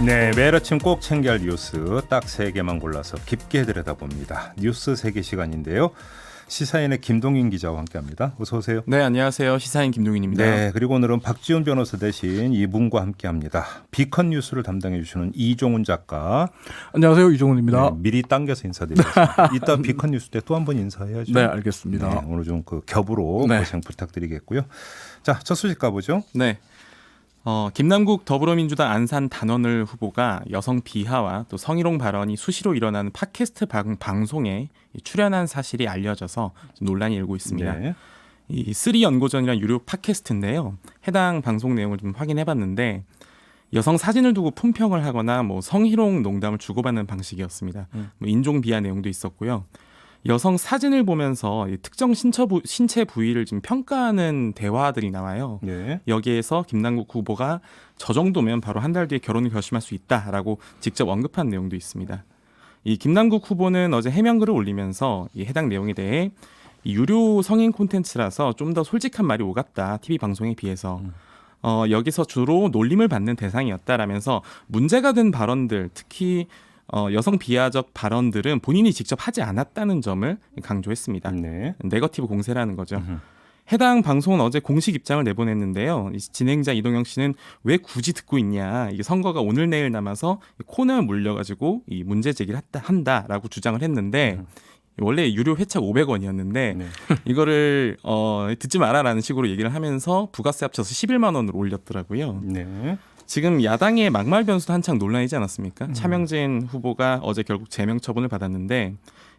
네, 매일 아침 꼭 챙겨야 할 뉴스 딱 3개만 골라서 깊게 들여다봅니다. 뉴스 세계 시간인데요. 시사인의 김동인 기자와 함께합니다. 어서 오세요. 네, 안녕하세요. 시사인 김동인입니다. 네, 그리고 오늘은 박지훈 변호사 대신 이분과 함께합니다. 비컨 뉴스를 담당해 주시는 이종훈 작가. 안녕하세요, 이종훈입니다. 네, 미리 당겨서 인사드리겠습니다. 이따 비컨 뉴스 때 또 한 번 인사해야죠. 네, 알겠습니다. 네, 오늘 좀 그 겹으로 네. 고생 부탁드리겠고요. 자, 첫 소식 가보죠. 네. 김남국 더불어민주당 안산 단원을 후보가 여성 비하와 또 성희롱 발언이 수시로 일어나는 팟캐스트 방송에 출연한 사실이 알려져서 논란이 일고 있습니다. 네. 이 쓰리 연고전이라는 유료 팟캐스트인데요. 해당 방송 내용을 좀 확인해봤는데 여성 사진을 두고 품평을 하거나 뭐 성희롱 농담을 주고받는 방식이었습니다. 뭐 인종 비하 내용도 있었고요. 여성 사진을 보면서 특정 신체 부위를 좀 평가하는 대화들이 나와요. 네. 여기에서 김남국 후보가 저 정도면 바로 한 달 뒤에 결혼을 결심할 수 있다라고 직접 언급한 내용도 있습니다. 이 김남국 후보는 어제 해명글을 올리면서 이 해당 내용에 대해 이 유료 성인 콘텐츠라서 좀 더 솔직한 말이 오갔다. TV 방송에 비해서. 여기서 주로 놀림을 받는 대상이었다라면서 문제가 된 발언들, 특히 여성 비하적 발언들은 본인이 직접 하지 않았다는 점을 강조했습니다. 네. 네거티브 공세라는 거죠. 해당 방송은 어제 공식 입장을 내보냈는데요. 이 진행자 이동영 씨는 왜 굳이 듣고 있냐. 이게 선거가 오늘 내일 남아서 코너에 물려가지고 이 문제 제기를 한다라고 주장을 했는데 원래 유료 회차 500원이었는데 네. 이거를 듣지 마라라는 식으로 얘기를 하면서 부가세 합쳐서 11만 원으로 올렸더라고요. 네. 지금 야당의 막말 변수도 한창 논란이지 않았습니까? 차명진 후보가 어제 결국 제명 처분을 받았는데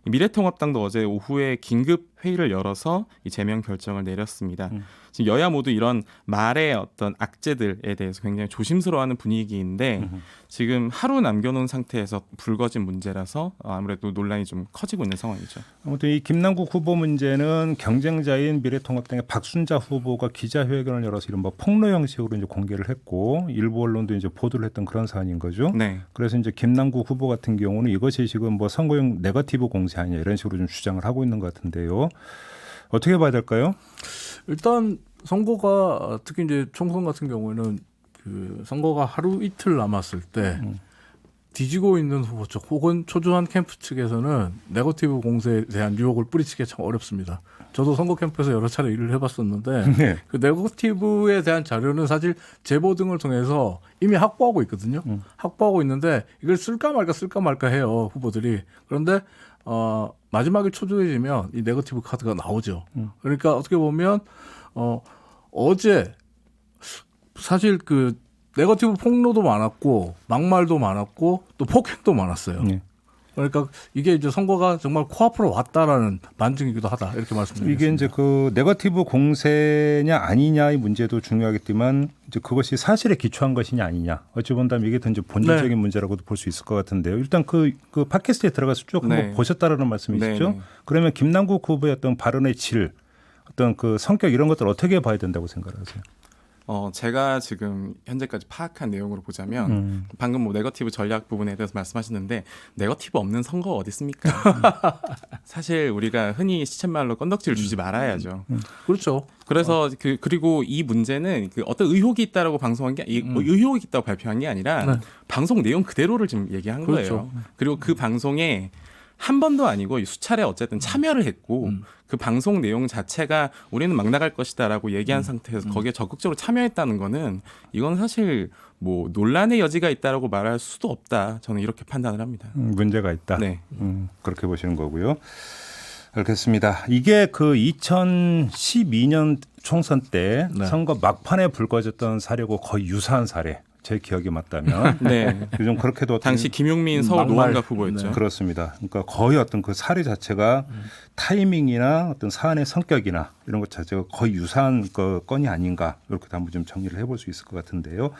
미래통합당도 어제 오후에 긴급 회의를 열어서 이 제명 결정을 내렸습니다. 지금 여야 모두 이런 말의 어떤 악재들에 대해서 굉장히 조심스러워하는 분위기인데 지금 하루 남겨놓은 상태에서 불거진 문제라서 아무래도 논란이 좀 커지고 있는 상황이죠. 아무튼 이 김남국 후보 문제는 경쟁자인 미래통합당의 박순자 후보가 기자회견을 열어서 이런 뭐 폭로 형식으로 이제 공개를 했고 일부 언론도 이제 보도를 했던 그런 사안인 거죠. 네. 그래서 이제 김남국 후보 같은 경우는 이것이 지금 뭐 선거용 네거티브 공세 아니냐 이런 식으로 좀 주장을 하고 있는 것 같은데요. 어떻게 봐야 될까요? 일단 선거가 특히 이제 총선 같은 경우에는 그 선거가 하루 이틀 남았을 때 뒤지고 있는 후보 쪽 혹은 초조한 캠프 측에서는 네거티브 공세에 대한 유혹을 뿌리치기가 참 어렵습니다. 저도 선거 캠프에서 여러 차례 일을 해봤었는데 네. 그 네거티브에 대한 자료는 사실 제보 등을 통해서 이미 확보하고 있거든요. 확보하고 있는데 이걸 쓸까 말까 해요, 후보들이. 그런데 마지막에 초조해지면 이 네거티브 카드가 나오죠. 그러니까 어떻게 보면 어제 사실 그 네거티브 폭로도 많았고 막말도 많았고 또 폭행도 많았어요. 네. 그러니까 이게 이제 선거가 정말 코앞으로 왔다라는 반증이기도 하다 이렇게 말씀드리겠습니다. 이게 이제 그 네거티브 공세냐 아니냐의 문제도 중요하겠지만 이제 그것이 사실에 기초한 것이냐 아니냐 어찌 본다면 이게 더 이제 본질적인 네. 문제라고도 볼 수 있을 것 같은데요. 일단 그 팟캐스트에 들어가서 쭉 네. 한번 보셨다라는 말씀이시죠? 네. 그러면 김남국 후보의 어떤 발언의 질, 어떤 그 성격 이런 것들 어떻게 봐야 된다고 생각하세요? 제가 지금 현재까지 파악한 내용으로 보자면 방금 뭐 네거티브 전략 부분에 대해서 말씀하셨는데 네거티브 없는 선거가 어디 있습니까? 사실 우리가 흔히 시쳇말로 건덕지를 주지 말아야죠. 그렇죠. 그래서 그리고 이 문제는 그 어떤 의혹이 있다라고 방송한 게 뭐 의혹이 있다고 발표한 게 아니라 네. 방송 내용 그대로를 지금 얘기한 그렇죠. 거예요. 그리고 그 방송에 한 번도 아니고 수차례 어쨌든 참여를 했고 그 방송 내용 자체가 우리는 막 나갈 것이다라고 얘기한 상태에서 거기에 적극적으로 참여했다는 거는 이건 사실 뭐 논란의 여지가 있다라고 말할 수도 없다. 저는 이렇게 판단을 합니다. 문제가 있다. 네. 그렇게 보시는 거고요. 알겠습니다. 이게 그 2012년 총선 때 네. 선거 막판에 불거졌던 사례고 거의 유사한 사례. 제 기억이 맞다면 네. 좀 그렇게도 당시 김용민 서울 막말. 노원갑 후보였죠. 네. 그렇습니다. 그러니까 거의 어떤 그 사례 자체가 타이밍이나 어떤 사안의 성격이나 이런 것 자체가 거의 유사한 그 건이 아닌가 이렇게 한번 좀 정리를 해볼 수 있을 것 같은데요.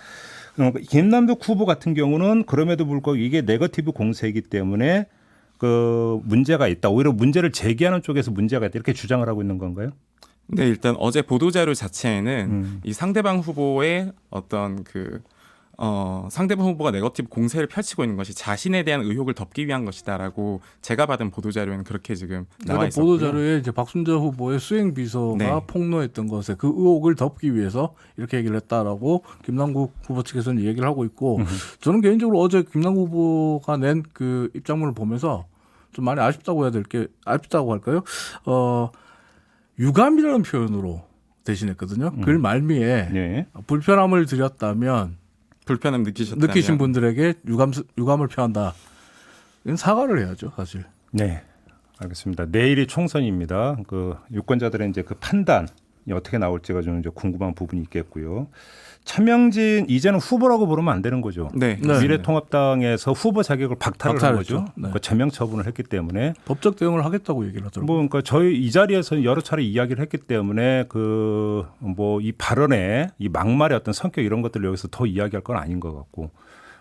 김남국 후보 같은 경우는 그럼에도 불구하고 이게 네거티브 공세이기 때문에 그 문제가 있다. 오히려 문제를 제기하는 쪽에서 문제가 있다. 이렇게 주장을 하고 있는 건가요? 네, 일단 어제 보도자료 자체에는 이 상대방 후보의 어떤 그 상대방 후보가 네거티브 공세를 펼치고 있는 것이 자신에 대한 의혹을 덮기 위한 것이다라고 제가 받은 보도 자료에는 그렇게 지금 나와 그러니까 있었고요. 보도 자료에 이제 박순재 후보의 수행 비서가 네. 폭로했던 것에 그 의혹을 덮기 위해서 이렇게 얘기를 했다라고 김남국 후보 측에서는 얘기를 하고 있고 저는 개인적으로 어제 김남국 후보가 낸 그 입장문을 보면서 좀 많이 아쉽다고 해야 될 게 아쉽다고 할까요? 유감이라는 표현으로 대신했거든요. 글 말미에 네. 불편함을 드렸다면 불편함 느끼셨다면 느끼신 분들에게 유감을 표한다. 이건 사과를 해야죠, 사실. 네, 알겠습니다. 내일이 총선입니다. 그 유권자들의 이제 그 판단이 어떻게 나올지가 좀 이제 궁금한 부분이 있겠고요. 차명진 이제는 후보라고 부르면 안 되는 거죠. 네. 네. 미래통합당에서 후보 자격을 박탈을 한 박탈했죠. 거죠. 네. 그 제명 처분을 했기 때문에 법적 대응을 하겠다고 얘기를 하더라고요. 뭐 그러니까 저희 이 자리에서 여러 차례 이야기를 했기 때문에 그 뭐 이 발언의 이 막말의 어떤 성격 이런 것들을 여기서 더 이야기할 건 아닌 것 같고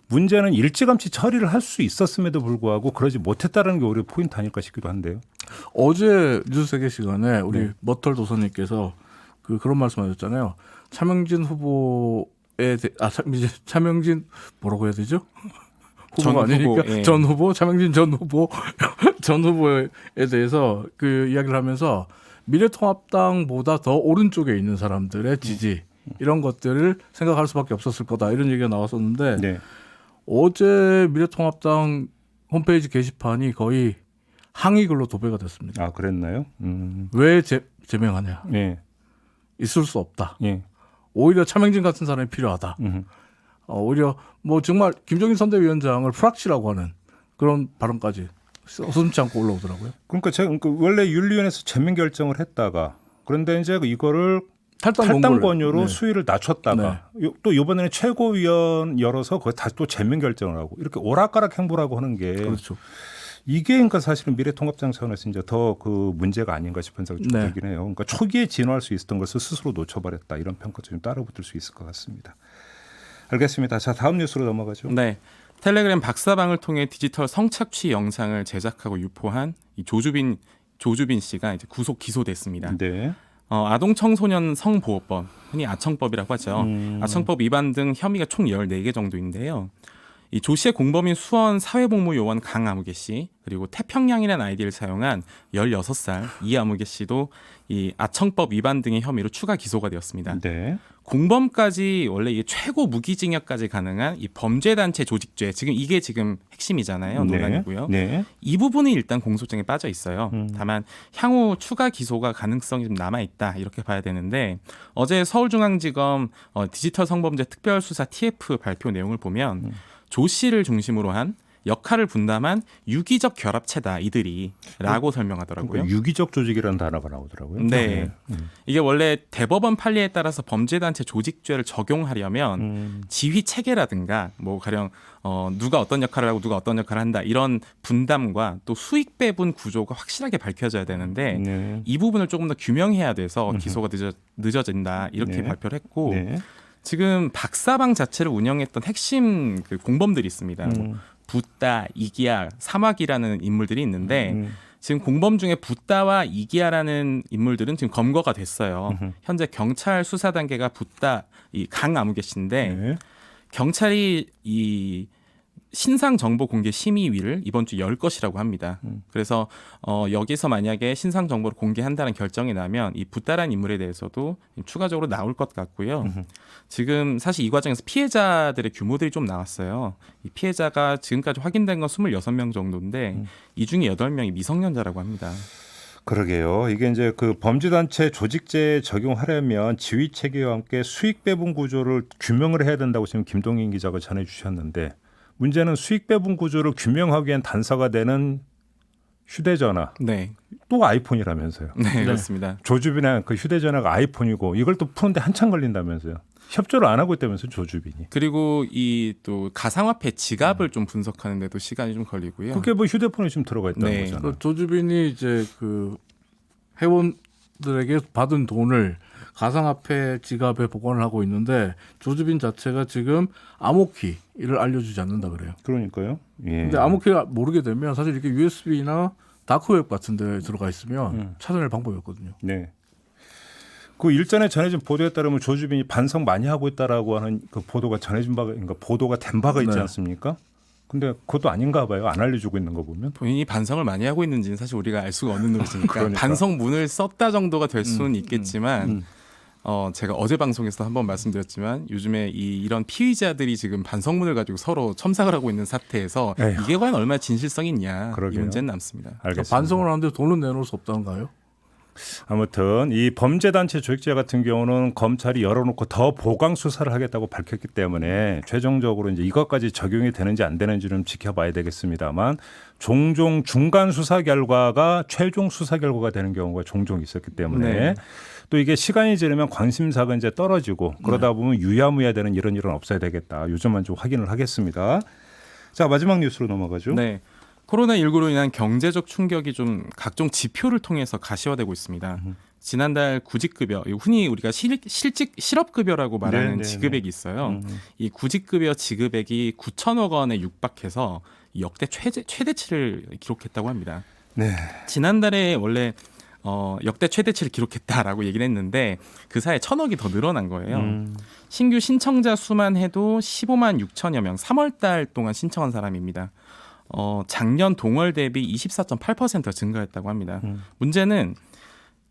문제는 일찌감치 처리를 할 수 있었음에도 불구하고 그러지 못했다는 게 오히려 포인트 아닐까 싶기도 한데요. 어제 뉴스세계 시간에 우리 네. 머털 도선님께서 그런 말씀하셨잖아요. 차명진 후보에 차명진 뭐라고 해야 되죠? 전 후보가 아니니까 후보, 예. 전 후보, 차명진 전 후보 전 후보에 대해서 그 이야기를 하면서 미래통합당보다 더 오른쪽에 있는 사람들의 지지 이런 것들을 생각할 수밖에 없었을 거다 이런 얘기가 나왔었는데 네. 어제 미래통합당 홈페이지 게시판이 거의 항의글로 도배가 됐습니다. 아 그랬나요? 왜 제명하냐? 예. 있을 수 없다. 예. 오히려 차명진 같은 사람이 필요하다. 오히려 뭐 정말 김종인 선대위원장을 프락치라고 하는 그런 발언까지 서슴지 않고 올라오더라고요. 그러니까 제가 원래 윤리위원회에서 제명 결정을 했다가 그런데 이제 이거를 탈당 탈당 권유로 네. 수위를 낮췄다가 또 이번에는 최고위원 열어서 거기 다시 또 제명 결정을 하고 이렇게 오락가락 행보라고 하는 게 그렇죠. 이게 그러니까 사실은 미래통합당 차원에서 이제 더 그 문제가 아닌가 싶은 생각이 좀 네. 들긴 해요. 그러니까 초기에 진화할 수 있었던 것을 스스로 놓쳐버렸다 이런 평가도 좀 따라붙을 수 있을 것 같습니다. 알겠습니다. 자 다음 뉴스로 넘어가죠. 네. 텔레그램 박사방을 통해 디지털 성착취 영상을 제작하고 유포한 이 조주빈 씨가 이제 구속 기소됐습니다. 네. 아동 청소년 성보호법, 흔히 아청법이라고 하죠. 아청법 위반 등 혐의가 총 14개 정도인데요. 이 조 씨의 공범인 수원 사회복무 요원 강아무개 씨 그리고 태평양이라는 아이디를 사용한 16살 이아무개 씨도 이 아청법 위반 등의 혐의로 추가 기소가 되었습니다. 네. 공범까지 원래 이게 최고 무기징역까지 가능한 이 범죄단체 조직죄 지금 이게 지금 핵심이잖아요. 논란이고요. 네. 이 부분이 일단 공소장에 빠져 있어요. 다만 향후 추가 기소가 가능성이 좀 남아 있다 이렇게 봐야 되는데 어제 서울중앙지검 디지털 성범죄 특별수사 TF 발표 내용을 보면 조 씨를 중심으로 한 역할을 분담한 유기적 결합체다 이들이라고 설명하더라고요. 그러니까 유기적 조직이라는 단어가 나오더라고요. 네. 이게 원래 대법원 판례에 따라서 범죄단체 조직죄를 적용하려면 지휘 체계라든가 뭐 가령 누가 어떤 역할을 하고 누가 어떤 역할을 한다 이런 분담과 또 수익 배분 구조가 확실하게 밝혀져야 되는데 네. 이 부분을 조금 더 규명해야 돼서 기소가 늦어진다 이렇게 네. 발표를 했고 네. 지금 박사방 자체를 운영했던 핵심 그 공범들이 있습니다. 뭐 붓다, 이기아, 사막이라는 인물들이 있는데 지금 공범 중에 붓다와 이기아라는 인물들은 지금 검거가 됐어요. 현재 경찰 수사 단계가 붓다, 이 강아무개 씨인데 네. 경찰이 이 신상 정보 공개 심의위를 이번 주 열 것이라고 합니다. 그래서 여기서 만약에 신상 정보를 공개한다는 결정이 나면 이 붓다라는 인물에 대해서도 추가적으로 나올 것 같고요. 지금 사실 이 과정에서 피해자들의 규모들이 좀 나왔어요. 이 피해자가 지금까지 확인된 건 26명 정도인데 이 중에 8명이 미성년자라고 합니다. 그러게요. 이게 이제 그 범죄단체 조직죄 적용하려면 지휘 체계와 함께 수익 배분 구조를 규명을 해야 된다고 지금 김동인 기자가 전해주셨는데 문제는 수익 배분 구조를 규명하기엔 단서가 되는 휴대전화, 네, 또 아이폰이라면서요. 네, 그렇습니다. 조주빈의 그 휴대전화가 아이폰이고 이걸 또 푸는데 한참 걸린다면서요. 협조를 안 하고 있다면서 조주빈이. 그리고 이 또 가상화폐 지갑을 좀 분석하는데도 시간이 좀 걸리고요. 그게 뭐 휴대폰에 좀 들어가 있다는 네. 거잖아요. 그 조주빈이 이제 그 회원들에게 받은 돈을 가상화폐 지갑에 보관을 하고 있는데 조주빈 자체가 지금 암호키를 알려주지 않는다 그래요. 그러니까요. 예. 근데 암호키를 모르게 되면 사실 이렇게 USB나 다크웹 같은 데 들어가 있으면 찾아낼 방법이 없거든요. 네. 그 일전에 전해진 보도에 따르면 조주빈이 반성 많이 하고 있다라고 하는 그 보도가 전해진 바가, 그러니까 보도가 된 바가 있지 네. 않습니까? 근데 그것도 아닌가 봐요. 안 알려주고 있는 거 보면. 본인이 반성을 많이 하고 있는지는 사실 우리가 알 수가 없는 노릇이니까 그러니까. 반성문을 썼다 정도가 될 수는 있겠지만 제가 어제 방송에서 한번 말씀드렸지만 요즘에 이런 피의자들이 지금 반성문을 가지고 서로 첨삭을 하고 있는 사태에서 에휴. 이게 과연 얼마나 진실성이 있냐 그러게요. 이 문제는 남습니다. 알겠습니다. 반성을 하는데 돈은 내놓을 수 없다는가요? 아무튼 이 범죄단체 조직자 같은 경우는 검찰이 열어놓고 더 보강 수사를 하겠다고 밝혔기 때문에 최종적으로 이제 이것까지 적용이 되는지 안 되는지는 지켜봐야 되겠습니다만 종종 중간 수사 결과가 최종 수사 결과가 되는 경우가 종종 있었기 때문에 네. 또 이게 시간이 지나면 관심사가 이제 떨어지고 그러다 보면 유야무야 되는 이런 일은 없어야 되겠다. 요즘만 좀 확인을 하겠습니다. 자, 마지막 뉴스로 넘어가죠. 네. 코로나19로 인한 경제적 충격이 좀 각종 지표를 통해서 가시화되고 있습니다. 지난달 구직급여, 흔히 우리가 실업급여라고 말하는 네, 네, 지급액이 있어요. 이 구직급여 지급액이 9천억 원에 육박해서 역대 최대치를 기록했다고 합니다. 네. 지난달에 원래 역대 최대치를 기록했다라고 얘기를 했는데 그 사이에 1,000억이 더 늘어난 거예요. 신규 신청자 수만 해도 15만 6천여 명, 3월 달 동안 신청한 사람입니다. 작년 동월 대비 24.8% 증가했다고 합니다. 문제는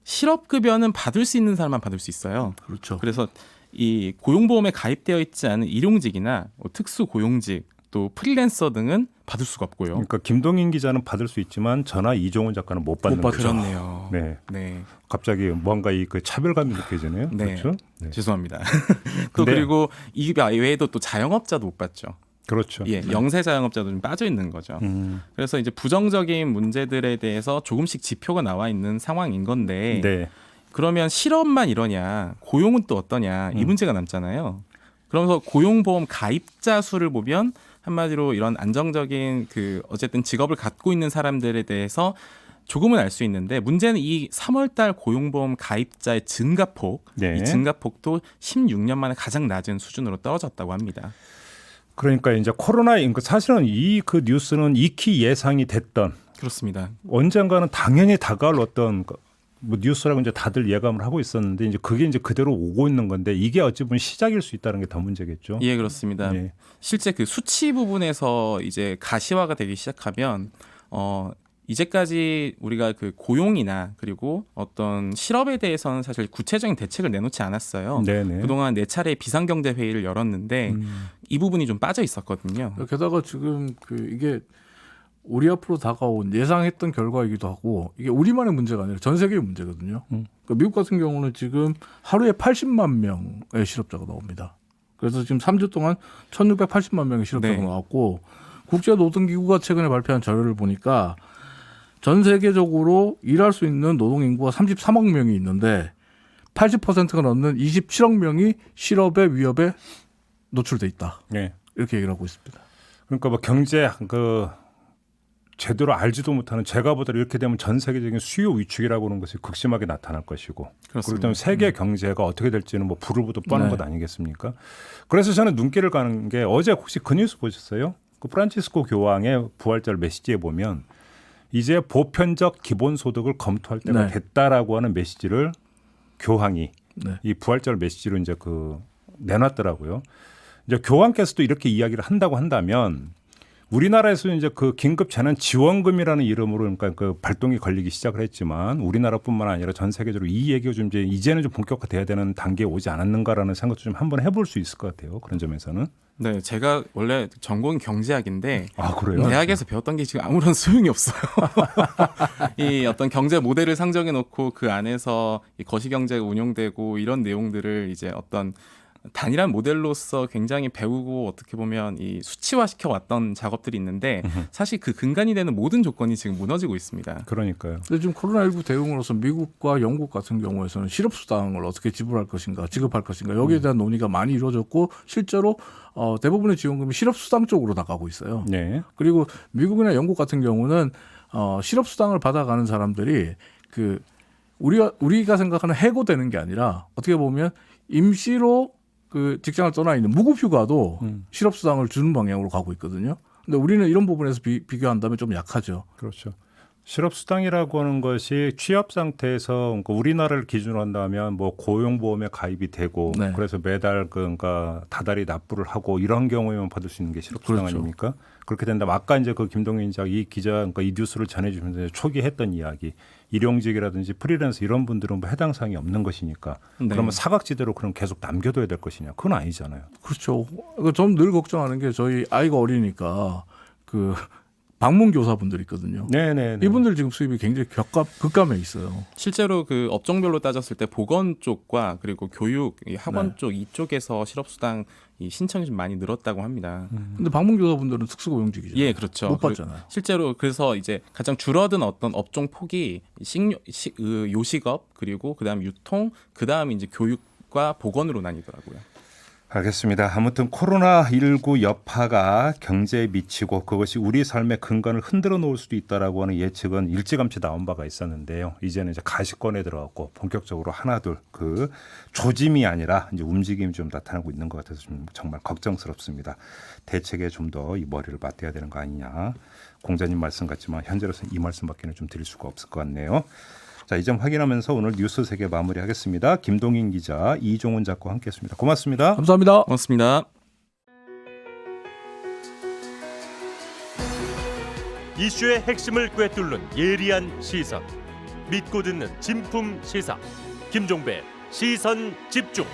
실업급여는 받을 수 있는 사람만 받을 수 있어요. 그렇죠. 그래서 이 고용보험에 가입되어 있지 않은 일용직이나 특수고용직 또 프리랜서 등은 받을 수가 없고요. 그러니까 김동인 기자는 받을 수 있지만 저나 이종훈 작가는 못 받는 못 거죠. 받죠. 그렇네요. 네. 네. 갑자기 뭔가 이 그 차별감이 느껴지네요. 네. 그렇죠? 네. 죄송합니다. 또 근데- 그리고 이 외에도 또 자영업자도 못 받죠. 그렇죠. 예, 영세 자영업자도 좀 빠져 있는 거죠. 그래서 이제 부정적인 문제들에 대해서 조금씩 지표가 나와 있는 상황인 건데 네. 그러면 실업만 이러냐, 고용은 또 어떠냐 이 문제가 남잖아요. 그러면서 고용보험 가입자 수를 보면 한마디로 이런 안정적인 그 어쨌든 직업을 갖고 있는 사람들에 대해서 조금은 알 수 있는데 문제는 이 3월달 고용보험 가입자의 증가폭, 네. 이 증가폭도 16년 만에 가장 낮은 수준으로 떨어졌다고 합니다. 그러니까 이제 사실은 이 그 뉴스는 익히 예상이 됐던 그렇습니다. 언젠가는 당연히 다가올 어떤 뭐 뉴스라고 이제 다들 예감을 하고 있었는데 이제 그게 이제 그대로 오고 있는 건데 이게 어찌 보면 시작일 수 있다는 게 더 문제겠죠. 예, 그렇습니다. 예. 실제 그 수치 부분에서 이제 가시화가 되기 시작하면 이제까지 우리가 그 고용이나 그리고 어떤 실업에 대해서는 사실 구체적인 대책을 내놓지 않았어요. 네네. 그동안 4차례 비상경제 회의를 열었는데 이 부분이 좀 빠져 있었거든요. 게다가 지금 이게 우리 앞으로 다가온 예상했던 결과이기도 하고 이게 우리만의 문제가 아니라 전 세계의 문제거든요. 그러니까 미국 같은 경우는 지금 하루에 80만 명의 실업자가 나옵니다. 그래서 지금 3주 동안 1,680만 명의 실업자가 네. 나왔고 국제노동기구가 최근에 발표한 자료를 보니까 전 세계적으로 일할 수 있는 노동 인구가 33억 명이 있는데 80%가 넘는 27억 명이 실업의 위협에 노출돼 있다. 네. 이렇게 얘기를 하고 있습니다. 그러니까 뭐 경제 제대로 알지도 못하는 제가 보더라도 이렇게 되면 전 세계적인 수요 위축이라고 하는 것이 극심하게 나타날 것이고 그렇습니다. 그렇기 때문에 세계 경제가 어떻게 될지는 뭐 불을 보듯 뻔한 네. 것 아니겠습니까? 그래서 저는 눈길을 가는 게 어제 혹시 그 뉴스 보셨어요? 그 프란치스코 교황의 부활절 메시지에 보면 이제 보편적 기본소득을 검토할 때가 네. 됐다라고 하는 메시지를 교황이 네. 이 부활절 메시지로 이제 내놨더라고요. 이제 교황께서도 이렇게 이야기를 한다고 한다면 우리나라에서 이제 그 긴급 재난 지원금이라는 이름으로 그러니까 그 발동이 걸리기 시작을 했지만 우리나라뿐만 아니라 전 세계적으로 이 얘기가 좀 이제는 좀 본격화돼야 되는 단계에 오지 않았는가라는 생각도 좀 한번 해볼 수 있을 것 같아요. 그런 점에서는. 네, 제가 원래 전공이 경제학인데 아 그래요? 대학에서 배웠던 게 지금 아무런 소용이 없어요. 이 어떤 경제 모델을 상정해 놓고 그 안에서 이 거시경제가 운용되고 이런 내용들을 이제 어떤 단일한 모델로서 굉장히 배우고 어떻게 보면 이 수치화시켜 왔던 작업들이 있는데 사실 그 근간이 되는 모든 조건이 지금 무너지고 있습니다. 그러니까요. 근데 지금 코로나19 대응으로서 미국과 영국 같은 경우에서는 실업수당을 어떻게 지불할 것인가, 지급할 것인가 여기에 대한 논의가 많이 이루어졌고 실제로 대부분의 지원금이 실업수당 쪽으로 나가고 있어요. 네. 그리고 미국이나 영국 같은 경우는 실업수당을 받아가는 사람들이 우리가 생각하는 해고되는 게 아니라 어떻게 보면 임시로 그 직장을 떠나 있는 무급휴가도 실업수당을 주는 방향으로 가고 있거든요. 근데 우리는 이런 부분에서 비교한다면 좀 약하죠. 그렇죠. 실업수당이라고 하는 것이 취업 상태에서 그러니까 우리나라를 기준으로 한다면 뭐 고용보험에 가입이 되고 네. 그래서 매달 그러니까 다달이 납부를 하고 이런 경우에만 받을 수 있는 게 실업수당 그렇죠. 아닙니까? 그렇게 된다면 아까 이제 그 김동인 기자 그러니까 이 뉴스를 전해주면서 초기 했던 이야기 일용직이라든지 프리랜서 이런 분들은 뭐 해당 사항이 없는 것이니까 네. 그러면 사각지대로 그럼 계속 남겨둬야 될 것이냐? 그건 아니잖아요. 그렇죠. 좀 늘 걱정하는 게 저희 아이가 어리니까 그 방문 교사분들 있거든요. 네네. 이분들 지금 수입이 굉장히 극감해 있어요. 실제로 그 업종별로 따졌을 때 보건 쪽과 그리고 교육, 이 학원 네. 쪽 이쪽에서 실업수당 이 신청이 좀 많이 늘었다고 합니다. 근데 방문 교사분들은 특수고용직이죠. 예, 그렇죠. 못 받잖아요. 실제로 그래서 이제 가장 줄어든 어떤 업종 폭이 요식업 그리고 그다음 유통, 그다음 이제 교육과 보건으로 나뉘더라고요. 알겠습니다. 아무튼 코로나19 여파가 경제에 미치고 그것이 우리 삶의 근간을 흔들어 놓을 수도 있다라고 하는 예측은 일찌감치 나온 바가 있었는데요. 이제는 이제 가시권에 들어갔고 본격적으로 하나둘 그 조짐이 아니라 이제 움직임이 좀 나타나고 있는 것 같아서 좀 정말 걱정스럽습니다. 대책에 좀 더 이 머리를 맞대야 되는 거 아니냐. 공자님 말씀 같지만 현재로서는 이 말씀밖에는 좀 드릴 수가 없을 것 같네요. 자, 이 점 확인하면서 오늘 뉴스 세계 마무리하겠습니다. 김동인 기자, 이종훈 작가와 함께했습니다. 고맙습니다. 감사합니다. 고맙습니다. 이슈의 핵심을 꿰뚫는 예리한 시선, 믿고 듣는 진품 시사 김종배 시선 집중.